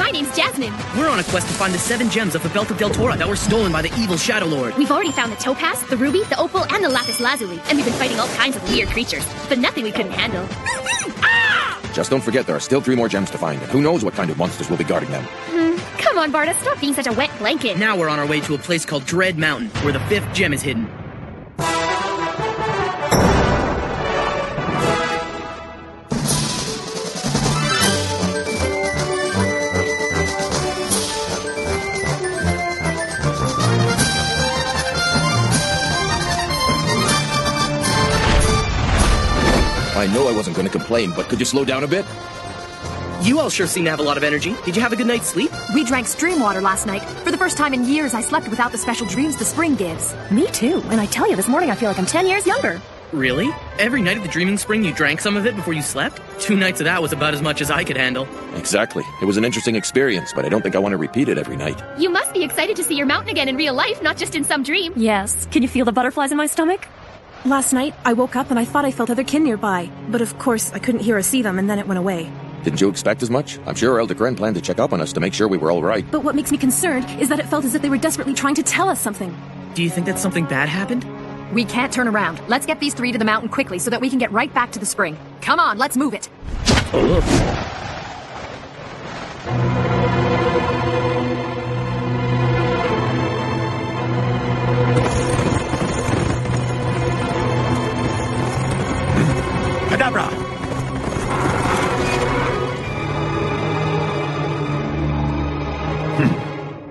My name's Jasmine. We're on a quest to find the 7 gems of the belt of Deltora that were stolen by the evil Shadow Lord. We've already found the topaz, the ruby, the opal, and the lapis lazuli, and we've been fighting all kinds of weird creatures, but nothing we couldn't handle. Just don't forget there are still 3 more gems to find, and who knows what kind of monsters will be guarding them. Come on, Barda, stop being such a wet blanket. Now we're on our way to a place called Dread Mountain, where the 5th gem is hidden. I know I wasn't going to complain, but could you slow down a bit? You all sure seem to have a lot of energy. Did you have a good night's sleep? We drank stream water last night. For the first time in years, I slept without the special dreams the spring gives. Me too, and I tell you, this morning I feel like I'm 10 years younger. Really? Every night of the Dreaming Spring you drank some of it before you slept? 2 nights of that was about as much as I could handle. Exactly. It was an interesting experience, but I don't think I want to repeat it every night. You must be excited to see your mountain again in real life, not just in some dream. Yes. Can you feel the butterflies in my stomach? Last night, I woke up and I thought I felt other kin nearby. But of course, I couldn't hear or see them, and then it went away. Didn't you expect as much? I'm sure Elder Gren planned to check up on us to make sure we were all right. But what makes me concerned is that it felt as if they were desperately trying to tell us something. Do you think that something bad happened? We can't turn around. Let's get these 3 to the mountain quickly so that we can get right back to the spring. Come on, let's move it. Kadabra!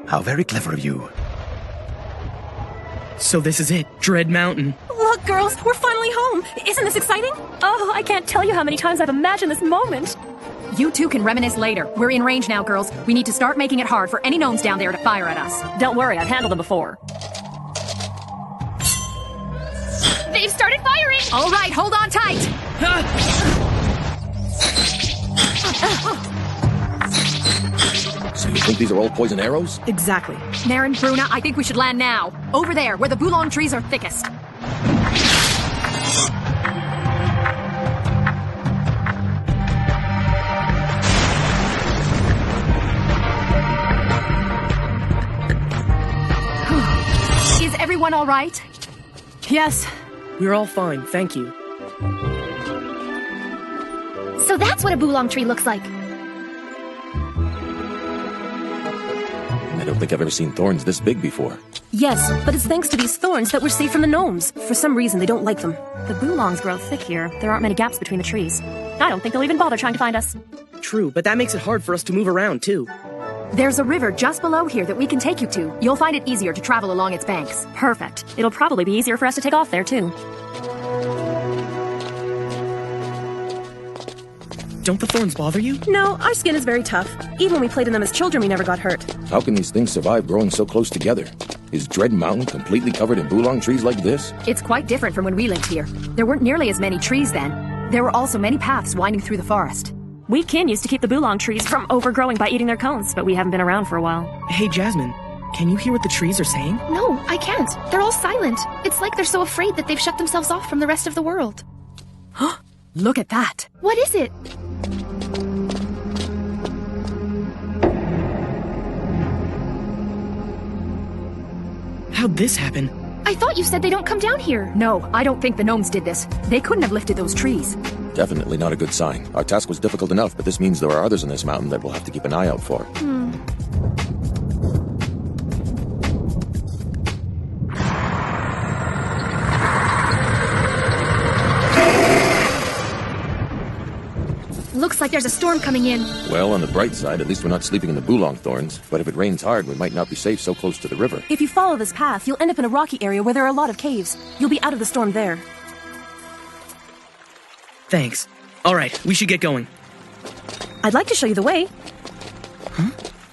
How very clever of you. So this is it, Dread Mountain. Look, girls, we're finally home. Isn't this exciting? Oh, I can't tell you how many times I've imagined this moment. You two can reminisce later. We're in range now, girls. We need to start making it hard for any gnomes down there to fire at us. Don't worry, I've handled them before. They've started firing! All right, hold on tight. So you think these are all poison arrows? Exactly. Naren, Bruna, I think we should land now. Over there, where the Boulong trees are thickest. Is everyone all right? Yes. We're all fine, thank you. So that's what a Boulong tree looks like. I don't think I've ever seen thorns this big before. Yes, but it's thanks to these thorns that we're safe from the gnomes. For some reason, they don't like them. The Boulongs grow thick here. There aren't many gaps between the trees. I don't think they'll even bother trying to find us. True, but that makes it hard for us to move around, too. There's a river just below here that we can take you to. You'll find it easier to travel along its banks. Perfect. It'll probably be easier for us to take off there, too. Don't the thorns bother you? No, our skin is very tough. Even when we played in them as children, we never got hurt. How can these things survive growing so close together? Is Dread Mountain completely covered in Boulong trees like this? It's quite different from when we lived here. There weren't nearly as many trees then. There were also many paths winding through the forest. We kin used to keep the Boulong trees from overgrowing by eating their cones, but we haven't been around for a while. Hey, Jasmine, can you hear what the trees are saying? No, I can't. They're all silent. It's like they're so afraid that they've shut themselves off from the rest of the world. Look at that. What is it? How'd this happen? I thought you said they don't come down here. No, I don't think the gnomes did this. They couldn't have lifted those trees. Definitely not a good sign. Our task was difficult enough, but this means there are others in this mountain that we'll have to keep an eye out for. Looks like there's a storm coming in. Well, on the bright side, at least we're not sleeping in the Boulong thorns. But if it rains hard, we might not be safe so close to the river. If you follow this path, you'll end up in a rocky area where there are a lot of caves. You'll be out of the storm there. Thanks. All right, we should get going. I'd like to show you the way.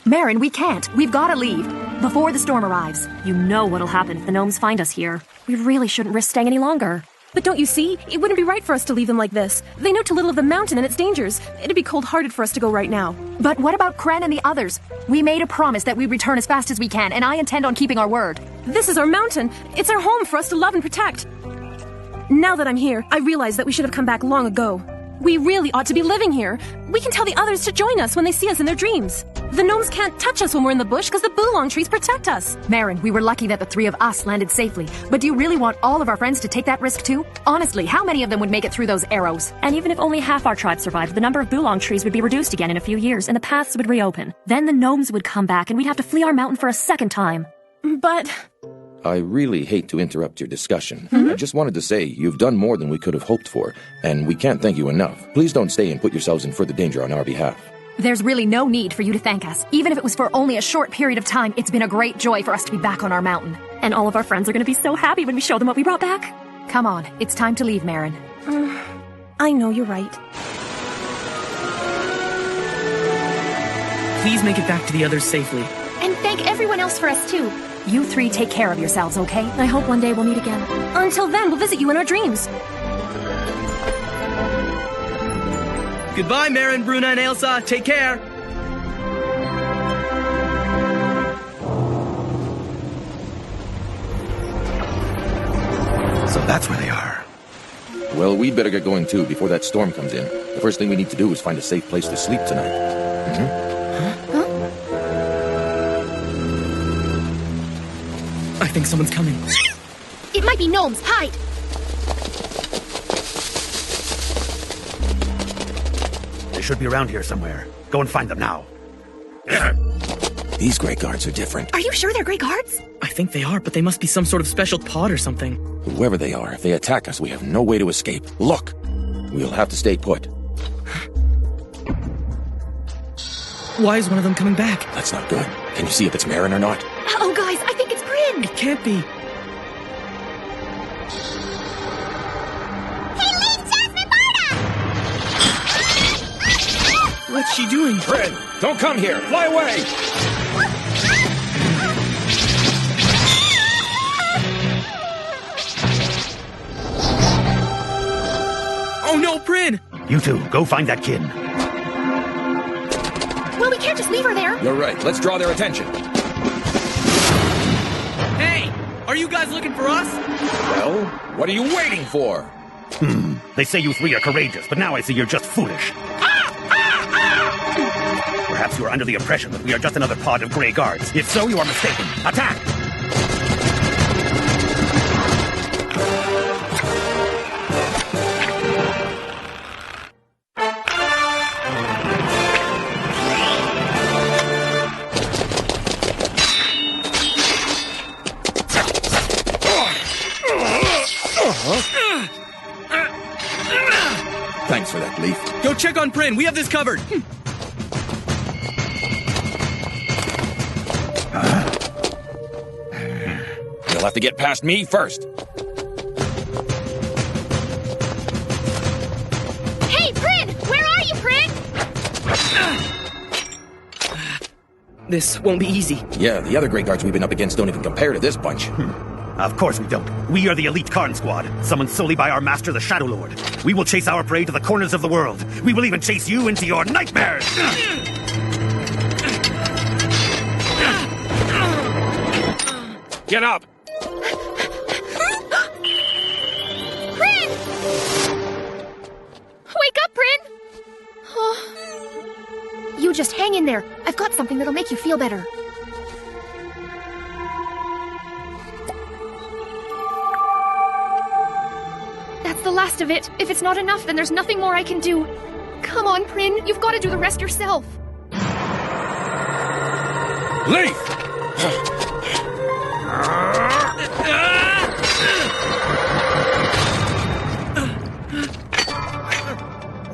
Marin, we can't. We've got to leave before the storm arrives. You know what'll happen if the gnomes find us here. We really shouldn't risk staying any longer. But don't you see? It wouldn't be right for us to leave them like this. They know too little of the mountain and its dangers. It'd be cold-hearted for us to go right now. But what about Kren and the others? We made a promise that we'd return as fast as we can, and I intend on keeping our word. This is our mountain. It's our home for us to love and protect. Now that I'm here, I realize that we should have come back long ago. We really ought to be living here. We can tell the others to join us when they see us in their dreams. The gnomes can't touch us when we're in the bush because the Boolong trees protect us. Marin, we were lucky that the three of us landed safely. But do you really want all of our friends to take that risk too? Honestly, how many of them would make it through those arrows? And even if only half our tribe survived, the number of Boolong trees would be reduced again in a few years, and the paths would reopen. Then the gnomes would come back, and we'd have to flee our mountain for a second time. But... I really hate to interrupt your discussion. I just wanted to say you've done more than we could have hoped for, and we can't thank you enough. Please don't stay and put yourselves in further danger on our behalf. There's really no need for you to thank us. Even if it was for only a short period of time, it's been a great joy for us to be back on our mountain. And all of our friends are going to be so happy when we show them what we brought back. Come on, it's time to leave, Marin. I know you're right. Please make it back to the others safely. And thank everyone else for us, too. You three take care of yourselves, okay? I hope one day we'll meet again. Until then, we'll visit you in our dreams. Goodbye, Marin, Bruna, and Elsa. Take care. So that's where they are. Well, we'd better get going too before that storm comes in. The first thing we need to do is find a safe place to sleep tonight. I think someone's coming. It might be gnomes. Hide. They should be around here somewhere. Go and find them now. These Grey Guards are different. Are you sure they're Grey Guards? I think they are, but they must be some sort of special pod or something. Whoever they are, if they attack us, we have no way to escape. Look! We'll have to stay put. Why is one of them coming back? That's not good. Can you see if it's Marin or not? Oh, guys, I think it's Bryn. It can't be. What's she doing? Bryn, don't come here! Fly away! Oh no, Bryn! You two, go find that kid. Well, we can't just leave her there. You're right. Let's draw their attention. Hey! Are you guys looking for us? Well, what are you waiting for? They say you three are courageous, but now I see you're just foolish. Perhaps you are under the impression that we are just another pod of Grey Guards. If so, you are mistaken. Attack! Thanks for that, Leaf. Go check on Bryn. We have this covered. You'll have to get past me first. Hey, Bryn! Where are you, Bryn? This won't be easy. Yeah, the other Grey Guards we've been up against don't even compare to this bunch. Of course we don't. We are the elite Karn Squad, summoned solely by our master, the Shadow Lord. We will chase our prey to the corners of the world. We will even chase you into your nightmares! Get up! Bryn! Wake up, Bryn! Oh. You just hang in there. I've got something that'll make you feel better. That's the last of it. If it's not enough, then there's nothing more I can do. Come on, Bryn. You've got to do the rest yourself. Leaf!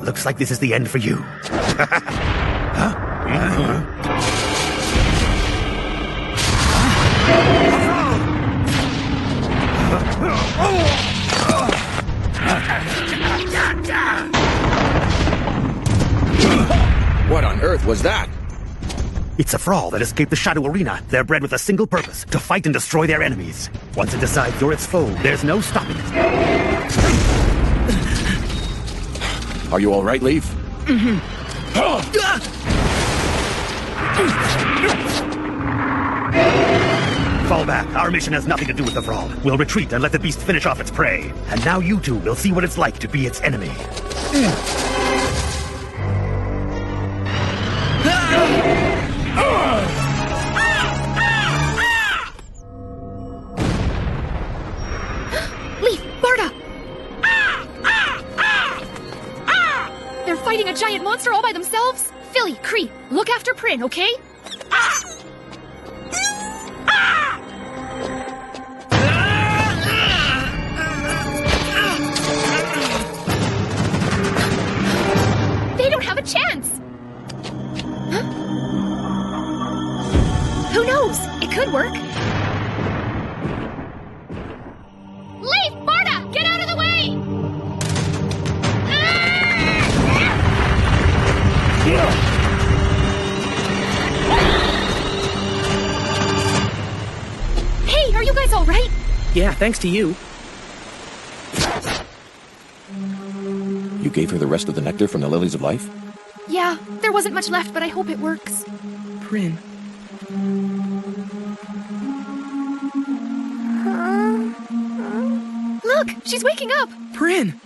Looks like this is the end for you. What on earth was that? It's a thrall that escaped the Shadow Arena. They're bred with a single purpose, to fight and destroy their enemies. Once it decides you're its foe, there's no stopping it. Are you all right, Leaf? Fall back. Our mission has nothing to do with the thrall. We'll retreat and let the beast finish off its prey. And now you two will see what it's like to be its enemy. fighting a giant monster all by themselves? Philly, Cree, look after Prin, okay? They don't have a chance! Huh? Who knows? It could work. Leaf! Barda! Get out of the way! Hey, are you guys all right? Yeah, thanks to you. You gave her the rest of the nectar from the lilies of life? Yeah, there wasn't much left, but I hope it works. Prin. Look, she's waking up. Prin!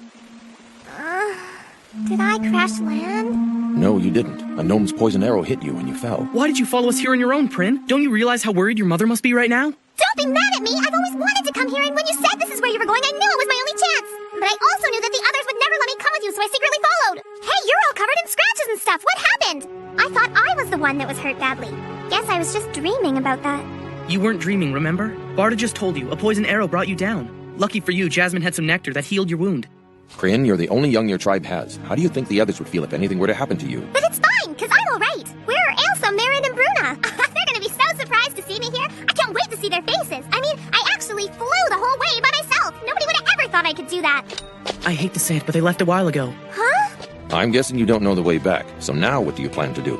Did I crash land? No, you didn't. A gnome's poison arrow hit you and you fell. Why did you follow us here on your own, Prin? Don't you realize how worried your mother must be right now? Don't be mad at me! I've always wanted to come here, and when you said this is where you were going, I knew it was my only chance! But I also knew that the others would never let me come with you, so I secretly followed! Hey, you're all covered in scratches and stuff! What happened? I thought I was the one that was hurt badly. Guess I was just dreaming about that. You weren't dreaming, remember? Barda just told you, a poison arrow brought you down. Lucky for you, Jasmine had some nectar that healed your wound. Prin, you're the only young your tribe has. How do you think the others would feel if anything were to happen to you? But it's fine, because I'm alright! Where are Ailsa, Marin, and Bruna? They're gonna be so surprised to see me here. I can't wait to see their faces. I mean, I actually flew the whole way by myself. Nobody would have ever thought I could do that. I hate to say it, but they left a while ago. Huh? I'm guessing you don't know the way back. So now what do you plan to do?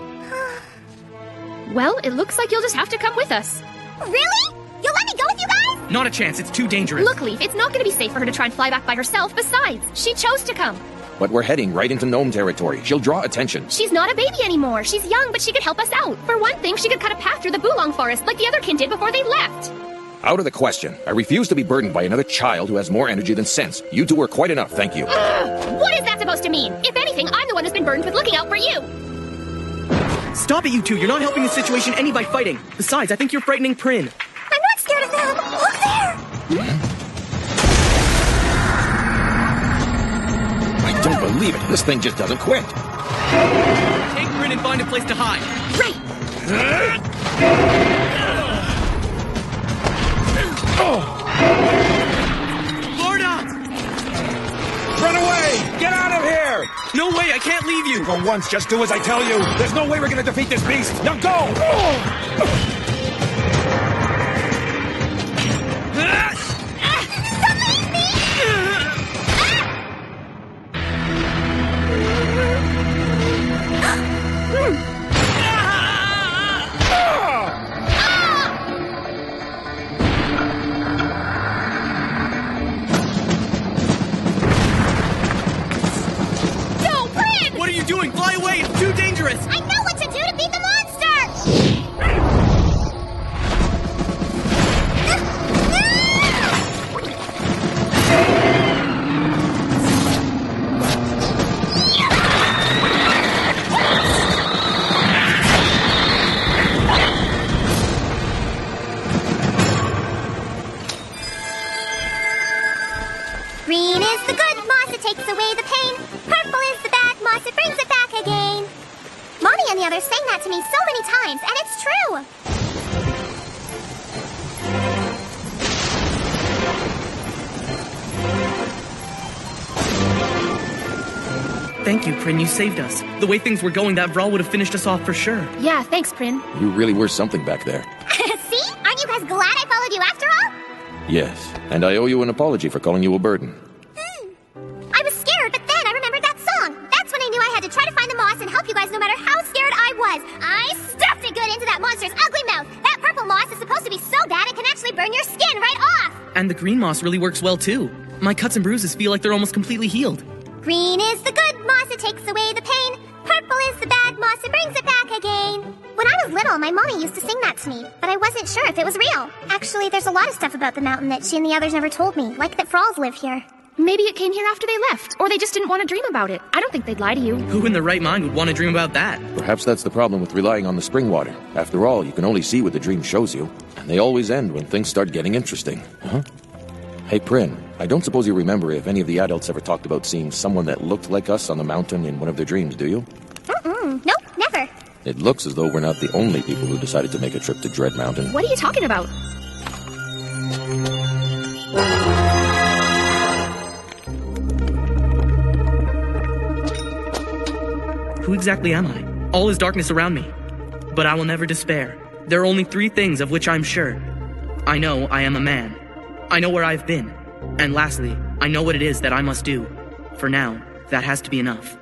Well, it looks like you'll just have to come with us. Really? You'll let me go with you guys? Not a chance, it's too dangerous. Look, Leaf, it's not going to be safe for her to try and fly back by herself. Besides, she chose to come. But we're heading right into gnome territory. She'll draw attention. She's not a baby anymore. She's young, but she could help us out. For one thing, she could cut a path through the Bulong forest like the other kin did before they left. Out of the question. I refuse to be burdened by another child who has more energy than sense. You two are quite enough, thank you. What is that supposed to mean? If anything, I'm the one who's been burdened with looking out for you. Stop it, you two. You're not helping the situation any by fighting. Besides, I think you're frightening Prin. I'm not scared of them. Look there! I don't believe it. This thing just doesn't quit. Take Prin and find a place to hide. Right. Barda! Run away! Get out of here! No way, I can't leave you. For once, just do as I tell you. There's no way we're gonna defeat this beast. Now go! No, Prin! What are you doing? Fly away, it's too dangerous. I know what to do to beat the monster! Green is the good moss, it takes away the pain. Purple is the bad moss, it brings it back again. Mommy and the others sang that to me so many times, and it's true. Thank you, Prin, you saved us. The way things were going, that brawl would have finished us off for sure. Yeah, thanks, Prin. You really were something back there. See? Aren't you guys glad I followed you after all? Yes, and I owe you an apology for calling you a burden. I was scared, but then I remembered that song. That's when I knew I had to try to find the moss and help you guys no matter how scared I was. I stuffed it good into that monster's ugly mouth. That purple moss is supposed to be so bad it can actually burn your skin right off. And the green moss really works well, too. My cuts and bruises feel like they're almost completely healed. Green is the good moss, it takes away the pain. Purple is the bad moss, it brings it back again. When I was little, my mommy used to sing that to me, but I wasn't sure if it was real. Actually, there's a lot of stuff about the mountain that she and the others never told me, like that Frolls live here. Maybe it came here after they left, or they just didn't want to dream about it. I don't think they'd lie to you. Who in their right mind would want to dream about that? Perhaps that's the problem with relying on the spring water. After all, you can only see what the dream shows you, and they always end when things start getting interesting. Huh? Hey, Prin, I don't suppose you remember if any of the adults ever talked about seeing someone that looked like us on the mountain in one of their dreams, do you? Nope, never. It looks as though we're not the only people who decided to make a trip to Dread Mountain. What are you talking about? Who exactly am I? All is darkness around me. But I will never despair. There are only 3 things of which I'm sure. I know I am a man. I know where I've been. And lastly, I know what it is that I must do. For now, that has to be enough.